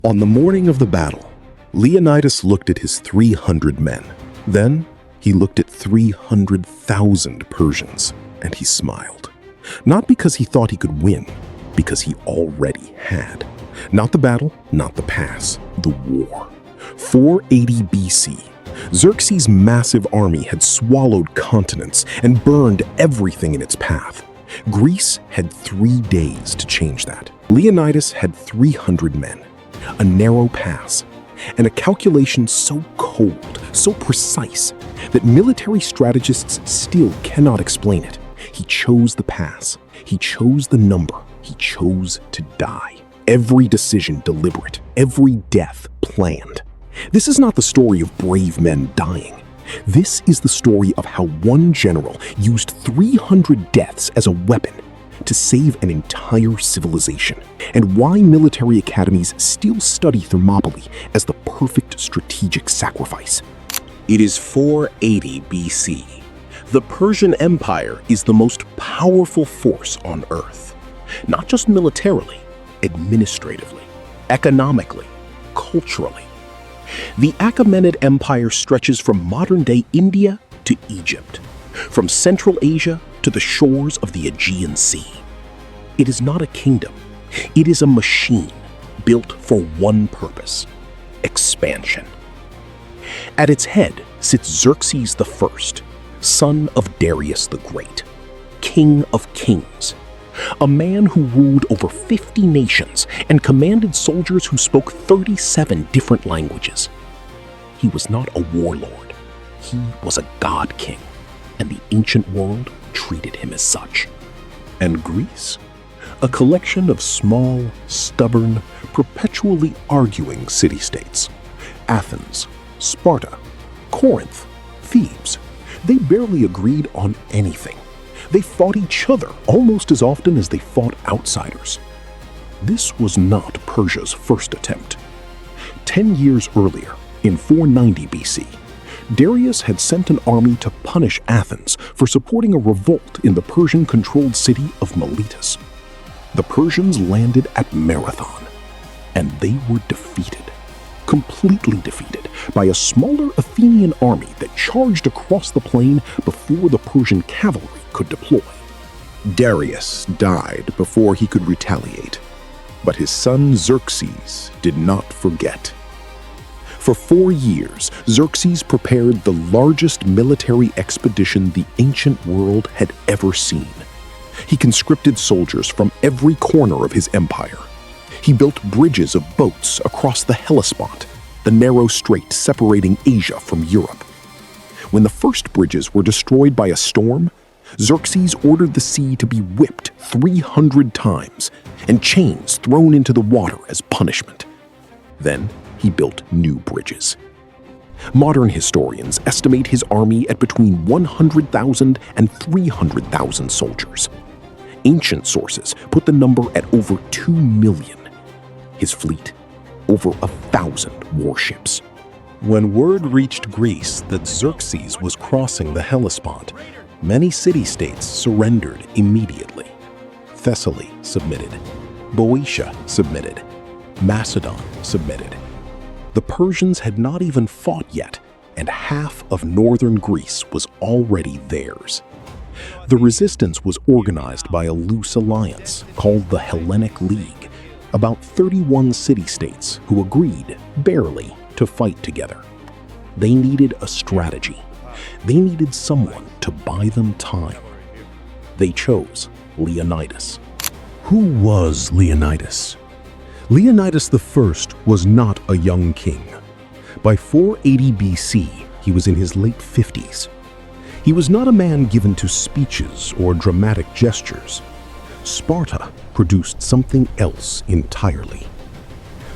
On the morning of the battle, Leonidas looked at his 300 men. Then he looked at 300,000 Persians, and he smiled. Not because he thought he could win, because he already had. Not the battle, not the pass, the war. 480 BC, Xerxes' massive army had swallowed continents and burned everything in its path. Greece had 3 days to change that. Leonidas had 300 men, a narrow pass, and a calculation so cold, so precise, that military strategists still cannot explain it. He chose the pass. He chose the number. He chose to die. Every decision deliberate, every death planned. This is not the story of brave men dying. This is the story of how one general used 300 deaths as a weapon to save an entire civilization, and why military academies still study Thermopylae as the perfect strategic sacrifice. It is 480 BC. The Persian Empire is the most powerful force on Earth, not just militarily, administratively, economically, culturally. The Achaemenid Empire stretches from modern-day India to Egypt, from Central Asia to the shores of the Aegean Sea. It is not a kingdom. It is a machine built for one purpose: expansion. At its head sits Xerxes I, son of Darius the Great, king of kings, a man who ruled over 50 nations and commanded soldiers who spoke 37 different languages. He was not a warlord. He was a god king, and the ancient world treated him as such. And Greece? A collection of small, stubborn, perpetually arguing city-states. Athens, Sparta, Corinth, Thebes. They barely agreed on anything. They fought each other almost as often as they fought outsiders. This was not Persia's first attempt. 10 years earlier, in 490 BC, Darius had sent an army to punish Athens for supporting a revolt in the Persian-controlled city of Miletus. The Persians landed at Marathon, and they were defeated, completely defeated, by a smaller Athenian army that charged across the plain before the Persian cavalry could deploy. Darius died before he could retaliate, but his son Xerxes did not forget. For 4 years, Xerxes prepared the largest military expedition the ancient world had ever seen. He conscripted soldiers from every corner of his empire. He built bridges of boats across the Hellespont, the narrow strait separating Asia from Europe. When the first bridges were destroyed by a storm, Xerxes ordered the sea to be whipped 300 times and chains thrown into the water as punishment. Then he built new bridges. Modern historians estimate his army at between 100,000 and 300,000 soldiers. Ancient sources put the number at over 2 million. His fleet, over 1,000 warships. When word reached Greece that Xerxes was crossing the Hellespont, many city-states surrendered immediately. Thessaly submitted. Boeotia submitted. Macedon submitted. The Persians had not even fought yet, and half of northern Greece was already theirs. The resistance was organized by a loose alliance called the Hellenic League, about 31 city-states who agreed, barely, to fight together. They needed a strategy. They needed someone to buy them time. They chose Leonidas. Who was Leonidas? Leonidas I was not a young king. By 480 BC, he was in his late 50s. He was not a man given to speeches or dramatic gestures. Sparta produced something else entirely.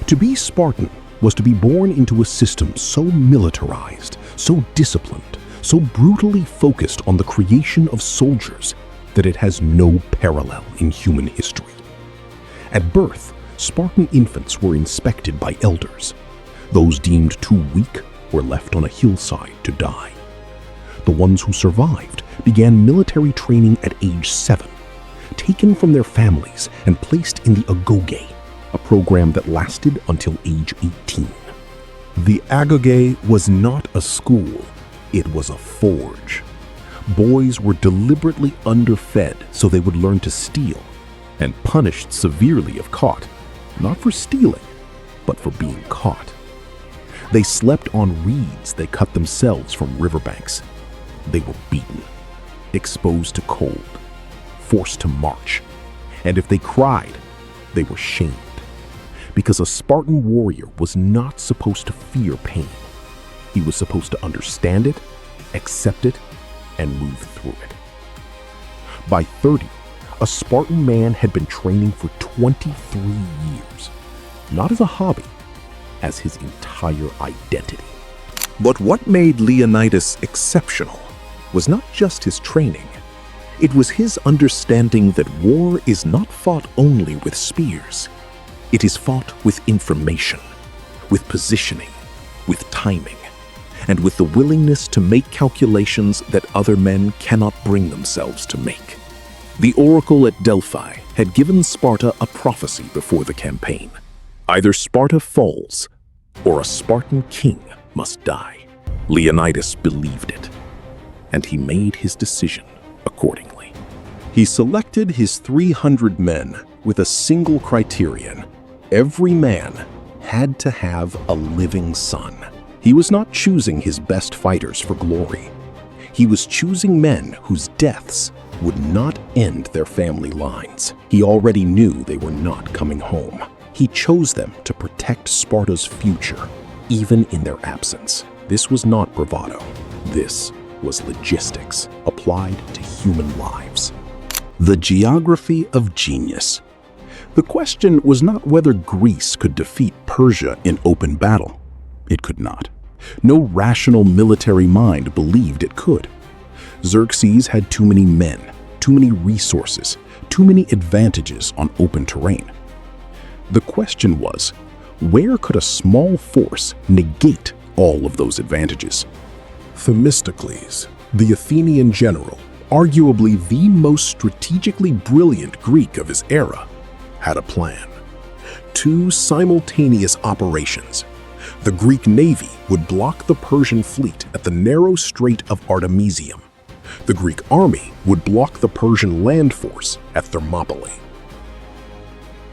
To be Spartan was to be born into a system so militarized, so disciplined, so brutally focused on the creation of soldiers that it has no parallel in human history. At birth, Spartan infants were inspected by elders. Those deemed too weak were left on a hillside to die. The ones who survived began military training at age 7, taken from their families and placed in the agoge, a program that lasted until age 18. The Agogé was not a school, it was a forge. Boys were deliberately underfed so they would learn to steal, and punished severely if caught, not for stealing, but for being caught. They slept on reeds they cut themselves from riverbanks. They were beaten, exposed to cold, forced to march, and if they cried, they were shamed. Because a Spartan warrior was not supposed to fear pain. He was supposed to understand it, accept it, and move through it. By 30, a Spartan man had been training for 23 years, not as a hobby, as his entire identity. But what made Leonidas exceptional was not just his training. It was his understanding that war is not fought only with spears. It is fought with information, with positioning, with timing, and with the willingness to make calculations that other men cannot bring themselves to make. The oracle at Delphi had given Sparta a prophecy before the campaign. Either Sparta falls, or a Spartan king must die. Leonidas believed it, and he made his decision accordingly. He selected his 300 men with a single criterion. Every man had to have a living son. He was not choosing his best fighters for glory. He was choosing men whose deaths would not end their family lines. He already knew they were not coming home. He chose them to protect Sparta's future, even in their absence. This was not bravado. This was logistics applied to human lives. The geography of genius. The question was not whether Greece could defeat Persia in open battle. It could not. No rational military mind believed it could. Xerxes had too many men, too many resources, too many advantages on open terrain. The question was, where could a small force negate all of those advantages? Themistocles, the Athenian general, arguably the most strategically brilliant Greek of his era, had a plan. 2 simultaneous operations. The Greek navy would block the Persian fleet at the narrow Strait of Artemisium. The Greek army would block the Persian land force at Thermopylae.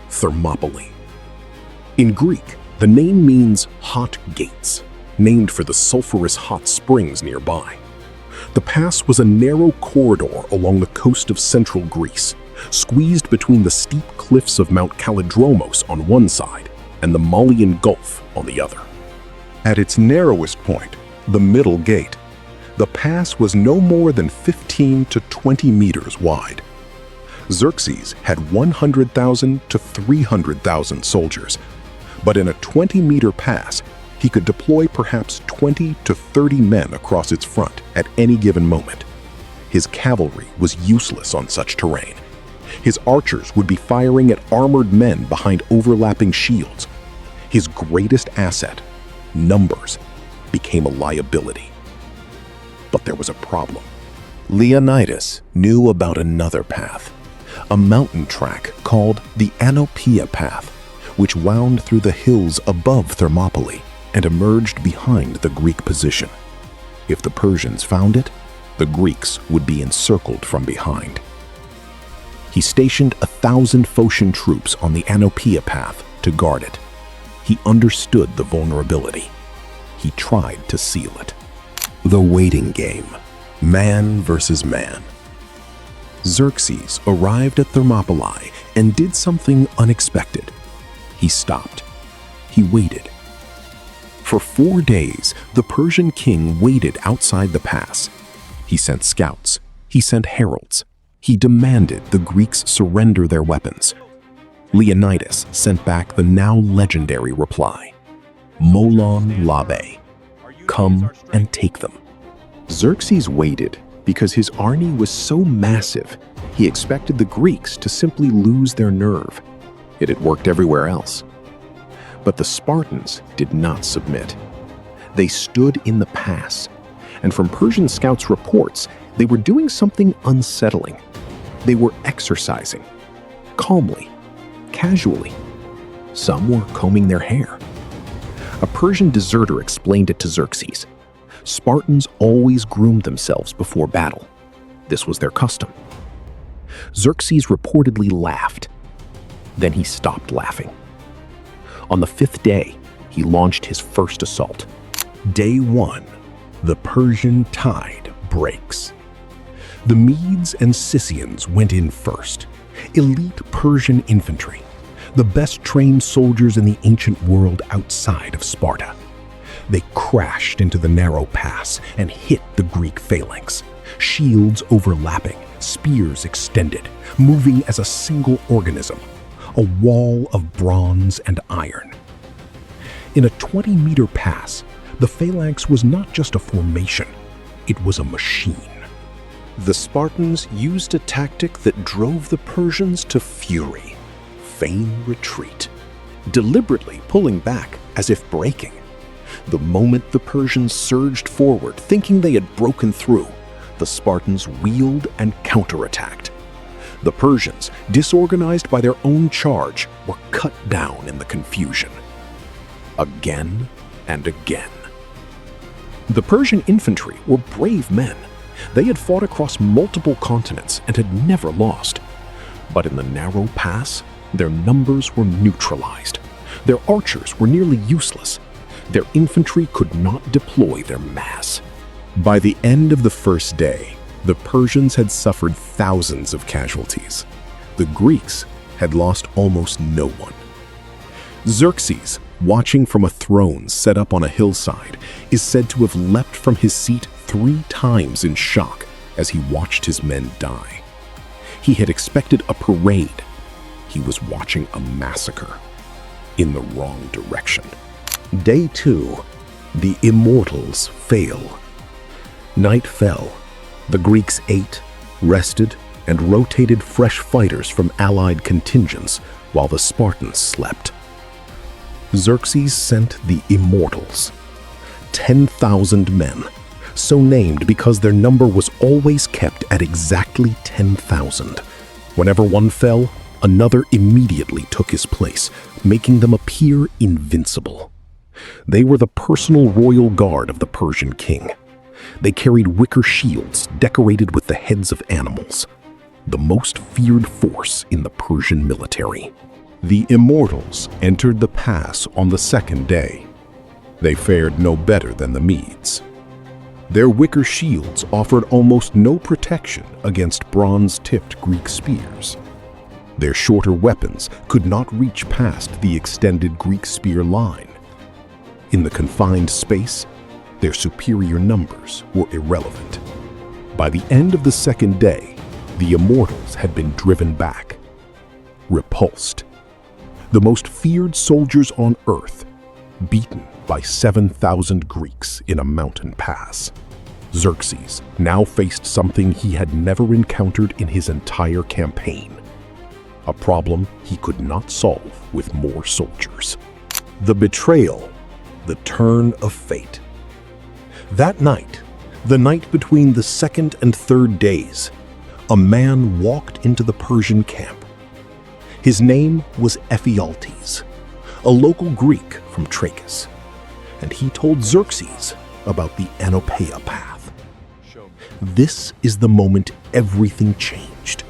Thermopylae. In Greek, the name means hot gates, named for the sulfurous hot springs nearby. The pass was a narrow corridor along the coast of central Greece, squeezed between the steep cliffs of Mount Kalidromos on one side and the Malian Gulf on the other. At its narrowest point, the middle gate, the pass was no more than 15 to 20 meters wide. Xerxes had 100,000 to 300,000 soldiers, but in a 20-meter pass, he could deploy perhaps 20 to 30 men across its front at any given moment. His cavalry was useless on such terrain. His archers would be firing at armored men behind overlapping shields. His greatest asset, numbers, became a liability. But there was a problem. Leonidas knew about another path, a mountain track called the Anopeia Path, which wound through the hills above Thermopylae and emerged behind the Greek position. If the Persians found it, the Greeks would be encircled from behind. He stationed 1,000 Phocian troops on the Anopeia Path to guard it. He understood the vulnerability. He tried to seal it. The waiting game, man versus man. Xerxes arrived at Thermopylae and did something unexpected. He stopped. He waited. For 4 days, the Persian king waited outside the pass. He sent scouts. He sent heralds. He demanded the Greeks surrender their weapons. Leonidas sent back the now legendary reply, Molon Labe, come and take them. Xerxes waited because his army was so massive, he expected the Greeks to simply lose their nerve. It had worked everywhere else. But the Spartans did not submit. They stood in the pass, and from Persian scouts' reports, they were doing something unsettling. They were exercising, calmly, casually. Some were combing their hair. A Persian deserter explained it to Xerxes. Spartans always groomed themselves before battle. This was their custom. Xerxes reportedly laughed. Then he stopped laughing. On the 5th day, he launched his first assault. Day 1. The Persian tide breaks. The Medes and Scythians went in first. Elite Persian infantry, the best trained soldiers in the ancient world outside of Sparta. They crashed into the narrow pass and hit the Greek phalanx, shields overlapping, spears extended, moving as a single organism, a wall of bronze and iron. In a 20-meter pass, the phalanx was not just a formation, it was a machine. The Spartans used a tactic that drove the Persians to fury: feign retreat, deliberately pulling back as if breaking. The moment the Persians surged forward, thinking they had broken through, the Spartans wheeled and counterattacked. The Persians, disorganized by their own charge, were cut down in the confusion. Again and again. The Persian infantry were brave men. They had fought across multiple continents and had never lost. But in the narrow pass, their numbers were neutralized. Their archers were nearly useless. Their infantry could not deploy their mass. By the end of the first day, the Persians had suffered thousands of casualties. The Greeks had lost almost no one. Xerxes, watching from a throne set up on a hillside, is said to have leapt from his seat 3 times in shock as he watched his men die. He had expected a parade. He was watching a massacre in the wrong direction. Day 2. The Immortals fail. Night fell. The Greeks ate, rested, and rotated fresh fighters from allied contingents while the Spartans slept. Xerxes sent the Immortals, 10,000 men, so named because their number was always kept at exactly 10,000. Whenever one fell, another immediately took his place, making them appear invincible. They were the personal royal guard of the Persian king. They carried wicker shields decorated with the heads of animals, the most feared force in the Persian military. The Immortals entered the pass on the 2nd day. They fared no better than the Medes. Their wicker shields offered almost no protection against bronze-tipped Greek spears. Their shorter weapons could not reach past the extended Greek spear line. In the confined space, their superior numbers were irrelevant. By the end of the 2nd day, the Immortals had been driven back, repulsed. The most feared soldiers on Earth, beaten by 7,000 Greeks in a mountain pass. Xerxes now faced something he had never encountered in his entire campaign, a problem he could not solve with more soldiers. The betrayal, the turn of fate. That night, the night between the 2nd and 3rd days, a man walked into the Persian camp. His name was Ephialtes, a local Greek from Trachis, and he told Xerxes about the Thermopylae path. This is the moment everything changed.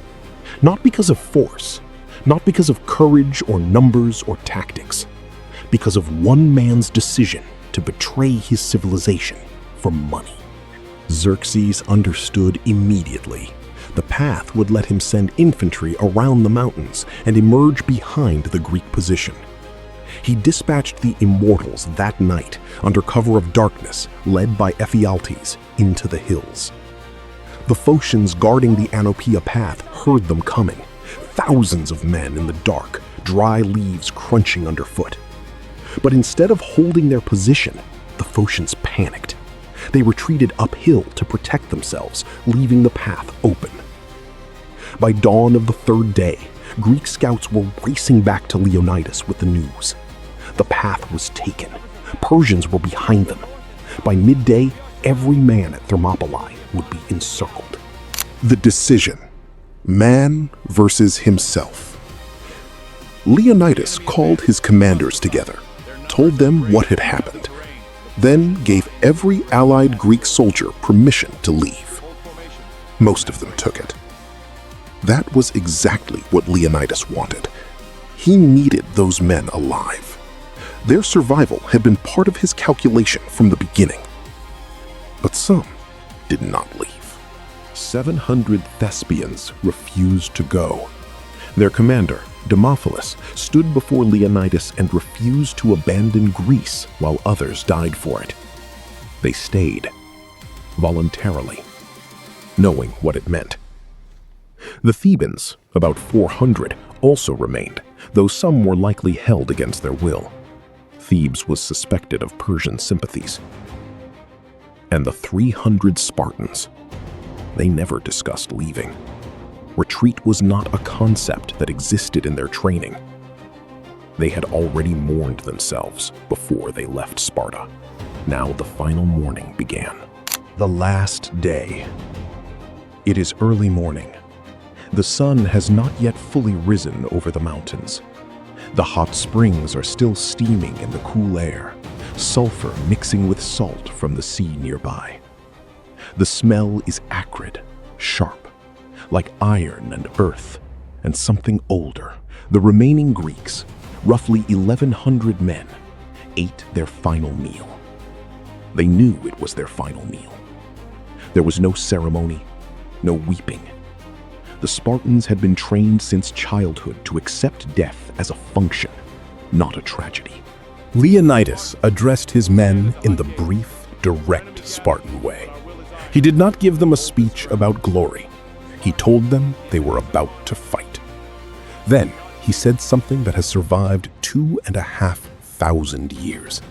Not because of force, not because of courage or numbers or tactics, because of one man's decision to betray his civilization for money. Xerxes understood immediately. The path would let him send infantry around the mountains and emerge behind the Greek position. He dispatched the Immortals that night under cover of darkness, led by Ephialtes, into the hills. The Phocians guarding the Thermopylae path heard them coming, thousands of men in the dark, dry leaves crunching underfoot. But instead of holding their position, the Phocians panicked. They retreated uphill to protect themselves, leaving the path open. By dawn of the 3rd day, Greek scouts were racing back to Leonidas with the news. The path was taken. Persians were behind them. By midday, every man at Thermopylae would be encircled. The decision: man versus himself. Leonidas called his commanders together, told them what had happened, then gave every allied Greek soldier permission to leave. Most of them took it. That was exactly what Leonidas wanted. He needed those men alive. Their survival had been part of his calculation from the beginning. But some did not leave. 700 Thespians refused to go. Their commander, Thermopylae, stood before Leonidas and refused to abandon Greece while others died for it. They stayed, voluntarily, knowing what it meant. The Thebans, about 400, also remained, though some were likely held against their will. Thebes was suspected of Persian sympathies. And the 300 Spartans, they never discussed leaving. Retreat was not a concept that existed in their training. They had already mourned themselves before they left Sparta. Now the final morning began. The last day. It is early morning. The sun has not yet fully risen over the mountains. The hot springs are still steaming in the cool air, sulfur mixing with salt from the sea nearby. The smell is acrid, sharp, like iron and earth, and something older. The remaining Greeks, roughly 1,100 men, ate their final meal. They knew it was their final meal. There was no ceremony, no weeping. The Spartans had been trained since childhood to accept death as a function, not a tragedy. Leonidas addressed his men in the brief, direct Spartan way. He did not give them a speech about glory. He told them they were about to fight. Then he said something that has survived 2,500 years.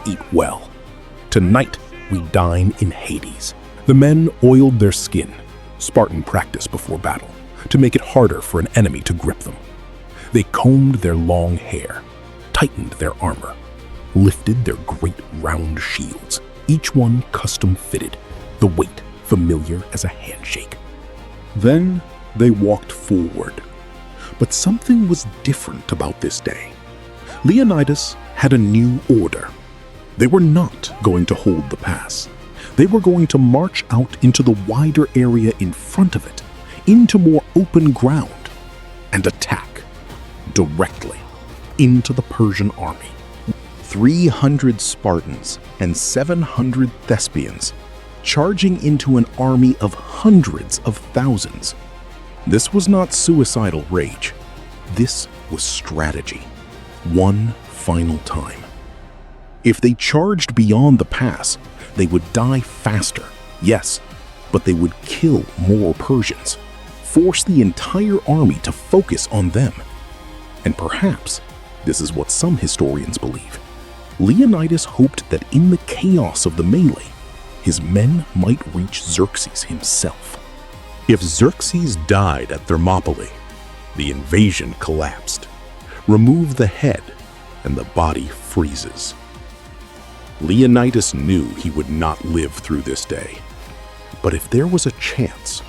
Eat well. Tonight we dine in Hades. The men oiled their skin, Spartan practice before battle, to make it harder for an enemy to grip them. They combed their long hair, tightened their armor, lifted their great round shields, each one custom fitted, the weight familiar as a handshake. Then they walked forward. But something was different about this day. Leonidas had a new order. They were not going to hold the pass. They were going to march out into the wider area in front of it, into more open ground, and attack directly into the Persian army. 300 Spartans and 700 Thespians charging into an army of hundreds of thousands. This was not suicidal rage. This was strategy. One final time. If they charged beyond the pass, they would die faster, yes, but they would kill more Persians, force the entire army to focus on them. And perhaps, this is what some historians believe, Leonidas hoped that in the chaos of the melee, his men might reach Xerxes himself. If Xerxes died at Thermopylae, the invasion collapsed. Remove the head, and the body freezes. Leonidas knew he would not live through this day. But if there was a chance,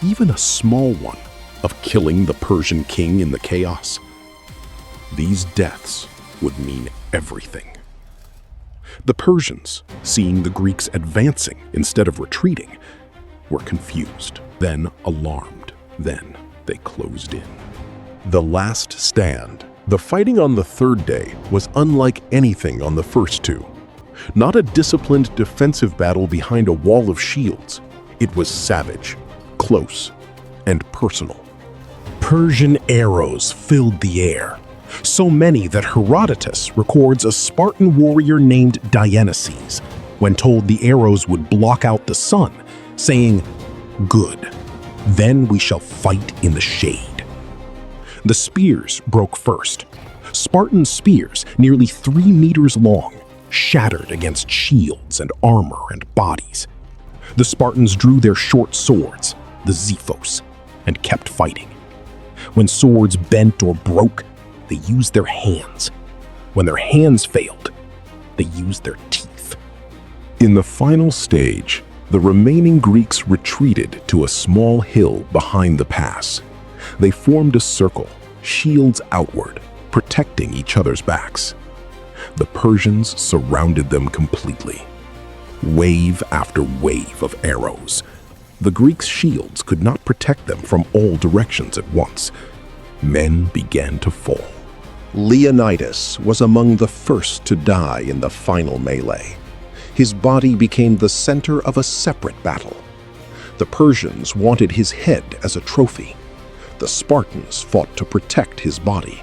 even a small one, of killing the Persian king in the chaos, these deaths would mean everything. The Persians, seeing the Greeks advancing instead of retreating, were confused, then alarmed, then they closed in. The last stand. The fighting on the third day was unlike anything on the first two. Not a disciplined defensive battle behind a wall of shields. It was savage, close, and personal. Persian arrows filled the air, so many that Herodotus records a Spartan warrior named Dionysus, when told the arrows would block out the sun, saying, "Good, then we shall fight in the shade." The spears broke first. Spartan spears, nearly 3 meters long, shattered against shields and armor and bodies. The Spartans drew their short swords, the Xephos, and kept fighting. When swords bent or broke, they used their hands. When their hands failed, they used their teeth. In the final stage, the remaining Greeks retreated to a small hill behind the pass. They formed a circle, shields outward, protecting each other's backs. The Persians surrounded them completely. Wave after wave of arrows. The Greeks' shields could not protect them from all directions at once. Men began to fall. Leonidas was among the first to die in the final melee. His body became the center of a separate battle. The Persians wanted his head as a trophy. The Spartans fought to protect his body.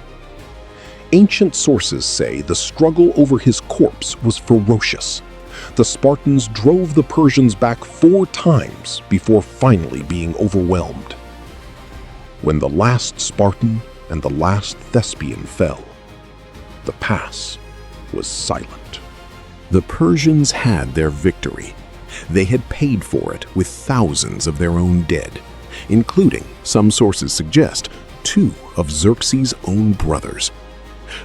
Ancient sources say the struggle over his corpse was ferocious. The Spartans drove the Persians back 4 times before finally being overwhelmed. When the last Spartan and the last Thespian fell, the pass was silent. The Persians had their victory. They had paid for it with thousands of their own dead, including, some sources suggest, 2 of Xerxes' own brothers.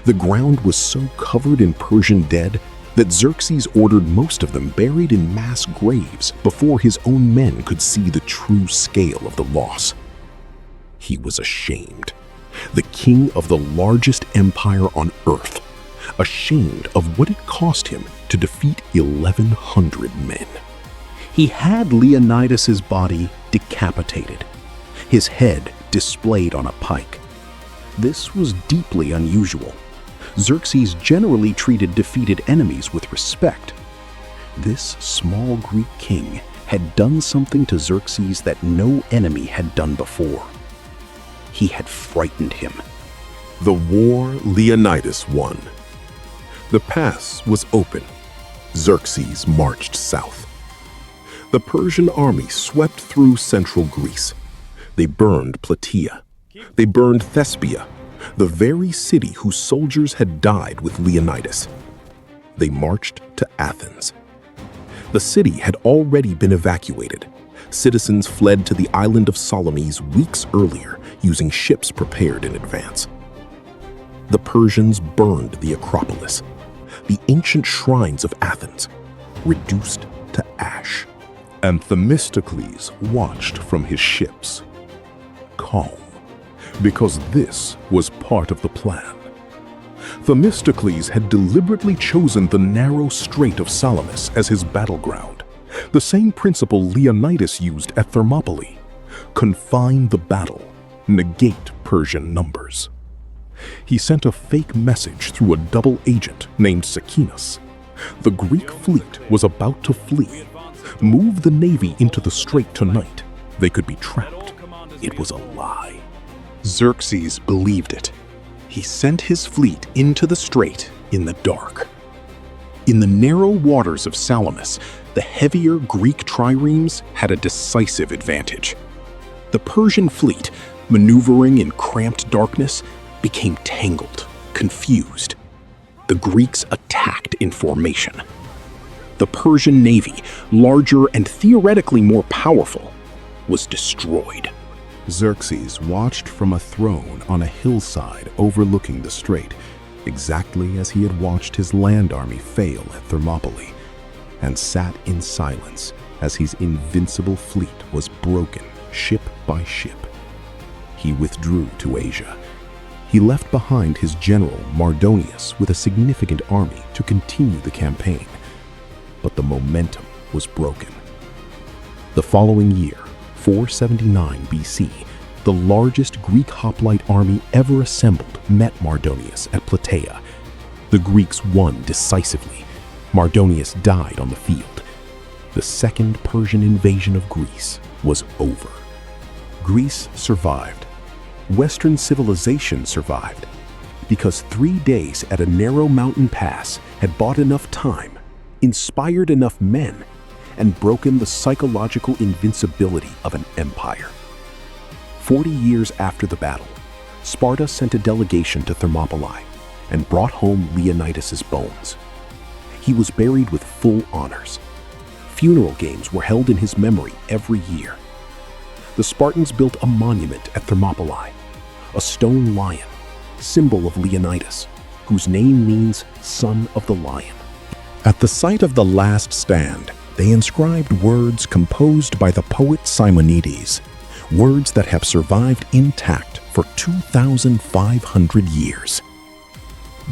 The ground was so covered in Persian dead that Xerxes ordered most of them buried in mass graves before his own men could see the true scale of the loss. He was ashamed. The king of the largest empire on earth, ashamed of what it cost him to defeat 1,100 men. He had Leonidas's body decapitated, his head displayed on a pike. This was deeply unusual. Xerxes generally treated defeated enemies with respect. This small Greek king had done something to Xerxes that no enemy had done before. He had frightened him. The war Leonidas won. The pass was open. Xerxes marched south. The Persian army swept through central Greece. They burned Plataea. They burned Thespia, the very city whose soldiers had died with Leonidas. They marched to Athens. The city had already been evacuated. Citizens fled to the island of Salamis weeks earlier using ships prepared in advance. The Persians burned the Acropolis, the ancient shrines of Athens, reduced to ash. And Themistocles watched from his ships, calm, because this was part of the plan. Themistocles had deliberately chosen the narrow strait of Salamis as his battleground, the same principle Leonidas used at Thermopylae: confine the battle, negate Persian numbers. He sent a fake message through a double agent named Sakinas. The Greek fleet was about to flee. Move the navy into the strait tonight. They could be trapped. It was a lie. Xerxes believed it. He sent his fleet into the strait in the dark. In the narrow waters of Salamis, the heavier Greek triremes had a decisive advantage. The Persian fleet, maneuvering in cramped darkness, became tangled, confused. The Greeks attacked in formation. The Persian navy, larger and theoretically more powerful, was destroyed. Xerxes watched from a throne on a hillside overlooking the strait, exactly as he had watched his land army fail at Thermopylae, and sat in silence as his invincible fleet was broken ship by ship. He withdrew to Asia. He left behind his general Mardonius with a significant army to continue the campaign. But the momentum was broken. The following year, 479 BC, the largest Greek hoplite army ever assembled met Mardonius at Plataea. The Greeks won decisively. Mardonius died on the field. The second Persian invasion of Greece was over. Greece survived. Western civilization survived because 3 days at a narrow mountain pass had bought enough time, inspired enough men, and broken the psychological invincibility of an empire. 40 years after the battle, Sparta sent a delegation to Thermopylae and brought home Leonidas's bones. He was buried with full honors. Funeral games were held in his memory every year. The Spartans built a monument at Thermopylae, a stone lion, symbol of Leonidas, whose name means son of the lion. At the site of the last stand, they inscribed words composed by the poet Simonides, words that have survived intact for 2,500 years.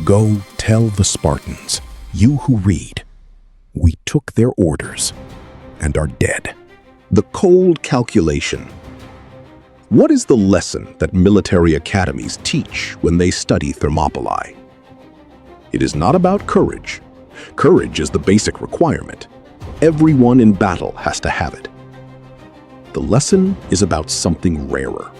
Go tell the Spartans, you who read, we took their orders and are dead. The cold calculation. What is the lesson that military academies teach when they study Thermopylae? It is not about courage. Courage is the basic requirement. Everyone in battle has to have it. The lesson is about something rarer.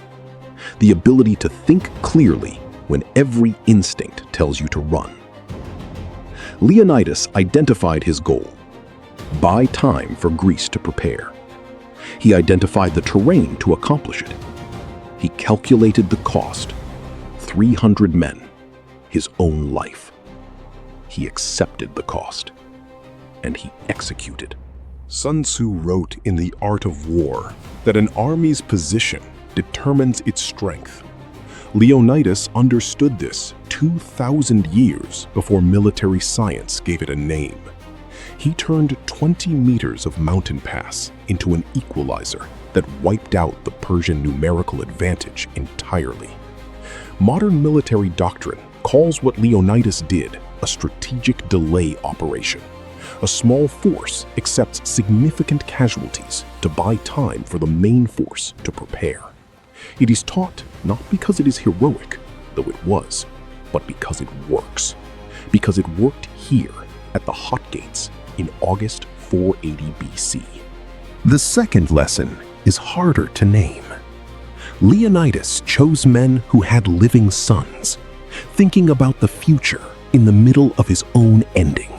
The ability to think clearly when every instinct tells you to run. Leonidas identified his goal: buy time for Greece to prepare. He identified the terrain to accomplish it. He calculated the cost: 300 men, his own life. He accepted the cost, and he executed. Sun Tzu wrote in The Art of War that an army's position determines its strength. Leonidas understood this 2,000 years before military science gave it a name. He turned 20 meters of mountain pass into an equalizer that wiped out the Persian numerical advantage entirely. Modern military doctrine calls what Leonidas did a strategic delay operation. A small force accepts significant casualties to buy time for the main force to prepare. It is taught not because it is heroic, though it was, but because it works. Because it worked here at the Hot Gates in August 480 BC. The second lesson is harder to name. Leonidas chose men who had living sons, thinking about the future in the middle of his own ending.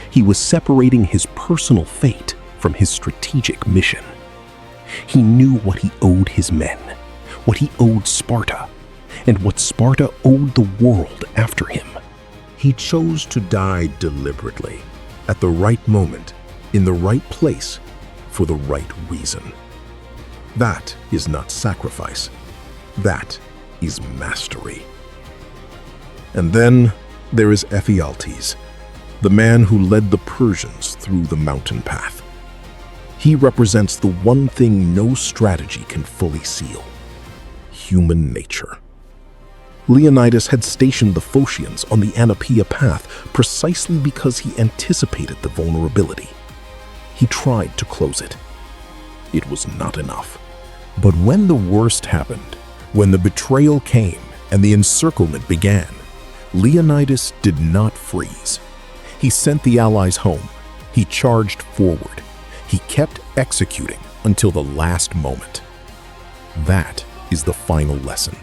He was separating his personal fate from his strategic mission. He knew what he owed his men, what he owed Sparta, and what Sparta owed the world after him. He chose to die deliberately, at the right moment, in the right place, for the right reason. That is not sacrifice. That is mastery. And then there is Ephialtes, the man who led the Persians through the mountain path. He represents the one thing no strategy can fully seal: human nature. Leonidas had stationed the Phocians on the Anapaea path precisely because he anticipated the vulnerability. He tried to close it. It was not enough. But when the worst happened, when the betrayal came and the encirclement began, Leonidas did not freeze. He sent the allies home. He charged forward. He kept executing until the last moment. That is the final lesson.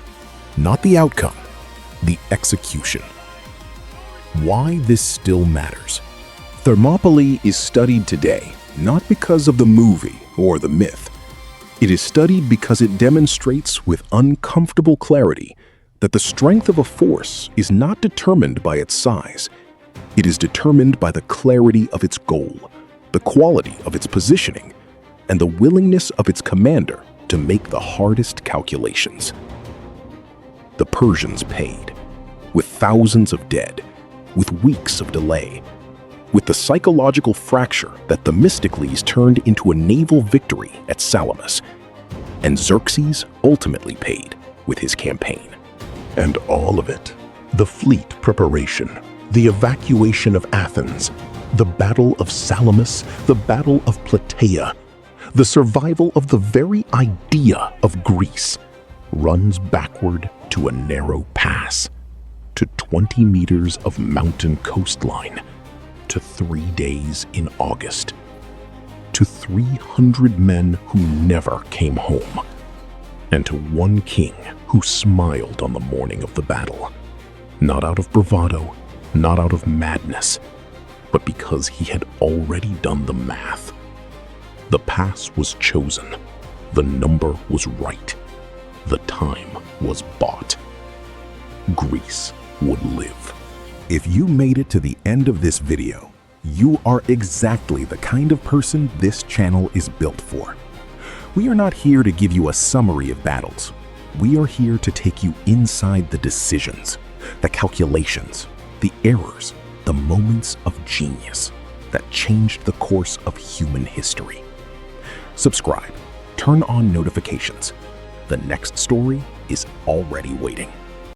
Not the outcome, the execution. Why this still matters. Thermopylae is studied today not because of the movie or the myth. It is studied because it demonstrates with uncomfortable clarity that the strength of a force is not determined by its size. It is determined by the clarity of its goal, the quality of its positioning, and the willingness of its commander to make the hardest calculations. The Persians paid, with thousands of dead, with weeks of delay, with the psychological fracture that Themistocles turned into a naval victory at Salamis, and Xerxes ultimately paid with his campaign. And all of it, the fleet preparation, the evacuation of Athens, the Battle of Salamis, the Battle of Plataea, the survival of the very idea of Greece, runs backward to a narrow pass, to 20 meters of mountain coastline, to 3 days in August, to 300 men who never came home, and to one king who smiled on the morning of the battle, not out of bravado, not out of madness, but because he had already done the math. The pass was chosen, the number was right, the time was bought. Greece would live. If you made it to the end of this video, you are exactly the kind of person this channel is built for. We are not here to give you a summary of battles. We are here to take you inside the decisions, the calculations, the errors, the moments of genius that changed the course of human history. Subscribe, turn on notifications, The next story is already waiting.